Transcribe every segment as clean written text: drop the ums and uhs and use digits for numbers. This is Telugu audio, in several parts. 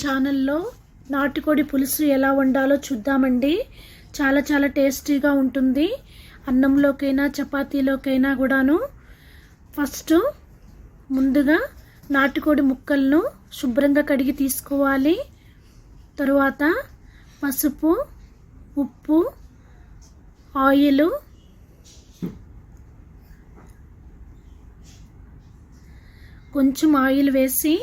ఛానల్లో నాటుకోడి పులుసు ఎలా వండాలో చూద్దామండి. చాలా చాలా టేస్టీగా ఉంటుంది. అన్నంలోకైనా చపాతీలోకైనా కూడాను. ఫస్ట్ ముందుగా నాటుకోడి ముక్కలను శుభ్రంగా కడిగి తీసుకోవాలి. తరువాత పసుపు, ఉప్పు, ఆయిల్, కొంచెం ఆయిల్ వేసి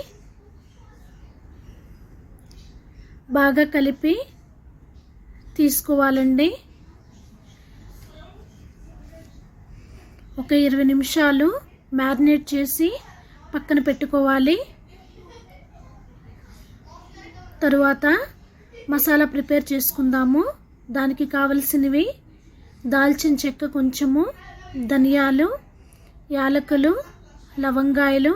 బాగా కలిపి తీసుకోవాలండి. ఒక 20 నిమిషాలు మ్యారినేట్ చేసి పక్కన పెట్టుకోవాలి. తరువాత మసాలా ప్రిపేర్ చేసుకుందాము. దానికి కావలసినవి దాల్చిన చెక్క కొంచెము, ధనియాలు, యాలకులు, లవంగాయలు,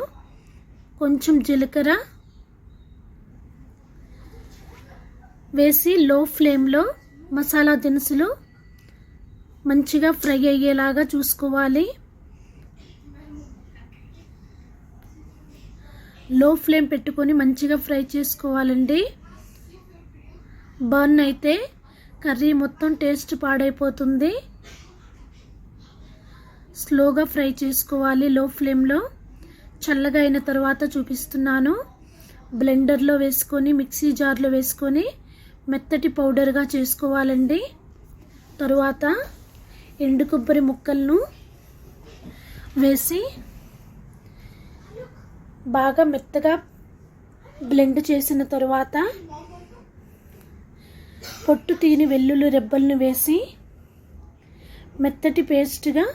కొంచెం జీలకర్ర వేసి లో ఫ్లేమ్లో మసాలా దినుసులు మంచిగా ఫ్రై అయ్యేలాగా చూసుకోవాలి. లో ఫ్లేమ్ పెట్టుకొని మంచిగా ఫ్రై చేసుకోవాలండి. బర్న్ అయితే కర్రీ మొత్తం టేస్ట్ పాడైపోతుంది. స్లోగా ఫ్రై చేసుకోవాలి లో ఫ్లేమ్లో. చల్లగా అయిన తర్వాత చూపిస్తున్నాను. బ్లెండర్లో వేసుకొని మిక్సీ జార్లో వేసుకొని మెత్తటి పౌడర్గా చేసుకోవాలండి. తరువాత ఎండు కొబ్బరి ముక్కలను వేసి బాగా మెత్తగా బ్లెండ్ చేసిన తరువాత పొట్టు తీని వెల్లుల్లి రెబ్బలను వేసి మెత్తటి పేస్ట్గా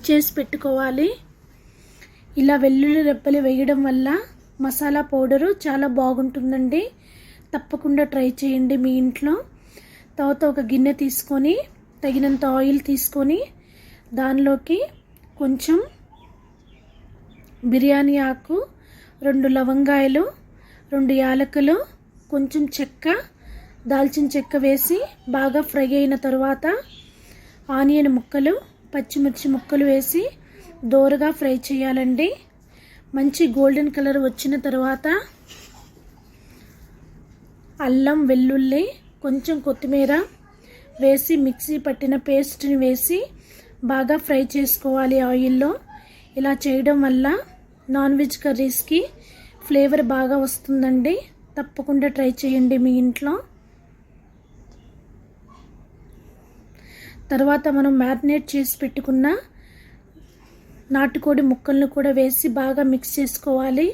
చేసి పెట్టుకోవాలి. ఇలా వెల్లుల్లి రెబ్బలు వేయడం వల్ల మసాలా పౌడరు చాలా బాగుంటుందండి. తప్పకుండా ట్రై చేయండి మీ ఇంట్లో. తర్వాత ఒక గిన్నె తీసుకొని తగినంత ఆయిల్ తీసుకొని దానిలోకి కొంచెం బిర్యానీ ఆకు, 2 లవంగాయలు, 2 యాలకులు, కొంచెం చెక్క, దాల్చిన చెక్క వేసి బాగా ఫ్రై అయిన తర్వాత ఆనియన్ ముక్కలు, పచ్చిమిర్చి ముక్కలు వేసి దోరగా ఫ్రై చేయాలండి. మంచి గోల్డెన్ కలర్ వచ్చిన తర్వాత అల్లం, వెల్లుల్లి, కొంచెం కొత్తిమీర వేసి మిక్సీ పట్టిన పేస్ట్ని వేసి బాగా ఫ్రై చేసుకోవాలి ఆయిల్లో. ఇలా చేయడం వల్ల నాన్ వెజ్ కర్రీస్కి ఫ్లేవర్ బాగా వస్తుందండి. తప్పకుండా ట్రై చేయండి మీ ఇంట్లో. తర్వాత మనం మ్యారినేట్ చేసి పెట్టుకున్న నాటుకోడి ముక్కలను కూడా వేసి బాగా మిక్స్ చేసుకోవాలి.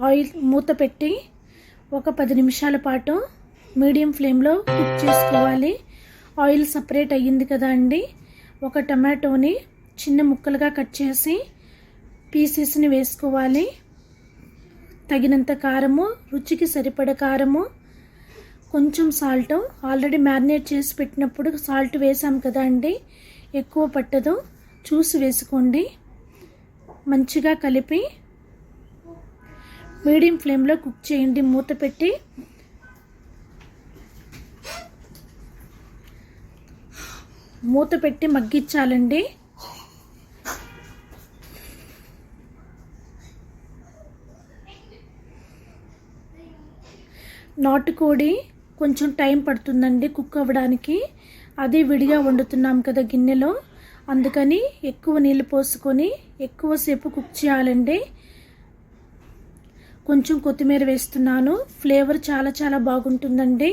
ఆయిల్ మూత పెట్టి ఒక 10 నిమిషాల పాటు మీడియం ఫ్లేమ్లో కుక్ చేసుకోవాలి. ఆయిల్ సపరేట్ అయ్యింది కదా అండి. ఒక టమాటోని చిన్న ముక్కలుగా కట్ చేసి పీసెస్ని వేసుకోవాలి. తగినంత కారము, రుచికి సరిపడ కారము, కొంచెం సాల్ట్. ఆల్రెడీ మ్యారినేట్ చేసి పెట్టినప్పుడు సాల్ట్ వేసాం కదా అండి, ఎక్కువ పట్టదు, చూసి వేసుకోండి. మంచిగా కలిపి మీడియం ఫ్లేమ్లో కుక్ చేయండి. మూత పెట్టి మగ్గించాలండి. నాటుకోడి కొంచెం టైం పడుతుందండి కుక్ అవ్వడానికి. అది విడిగా వండుతున్నాం కదా గిన్నెలో, అందుకని ఎక్కువ నీళ్ళు పోసుకొని ఎక్కువసేపు కుక్ చేయాలండి. కొంచెం కొత్తిమీర వేస్తున్నాను. ఫ్లేవర్ చాలా చాలా బాగుంటుందండి.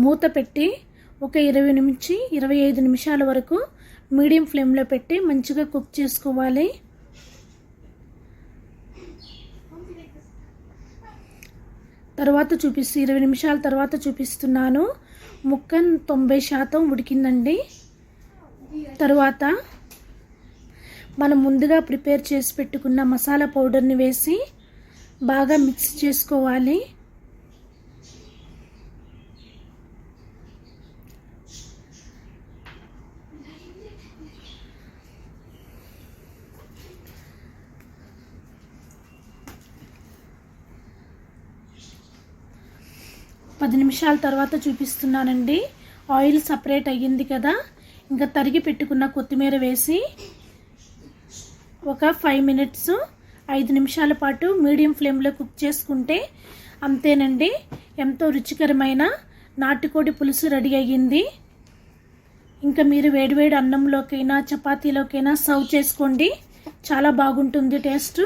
మూత పెట్టి ఒక 20 నుంచి 25 నిమిషాల వరకు మీడియం ఫ్లేమ్లో పెట్టి మంచిగా కుక్ చేసుకోవాలి. తర్వాత 20 నిమిషాల తర్వాత చూపిస్తున్నాను. ముక్క 90% ఉడికిందండి. తరువాత మనం ముందుగా ప్రిపేర్ చేసి పెట్టుకున్న మసాలా పౌడర్ని వేసి బాగా మిక్స్ చేసుకోవాలి. పది నిమిషాల తర్వాత చూపిస్తున్నానండి. ఆయిల్ సపరేట్ అయ్యింది కదా, ఇంకా తరిగి పెట్టుకున్న కొత్తిమీర వేసి ఒక 5 మినిట్స్ 5 నిమిషాల పాటు మీడియం ఫ్లేమ్లో కుక్ చేసుకుంటే అంతేనండి, ఎంతో రుచికరమైన నాటుకోడి పులుసు రెడీ అయ్యింది. ఇంకా మీరు వేడివేడి అన్నంలోకైనా చపాతీలోకైనా సర్వ్ చేసుకోండి, చాలా బాగుంటుంది టేస్ట్.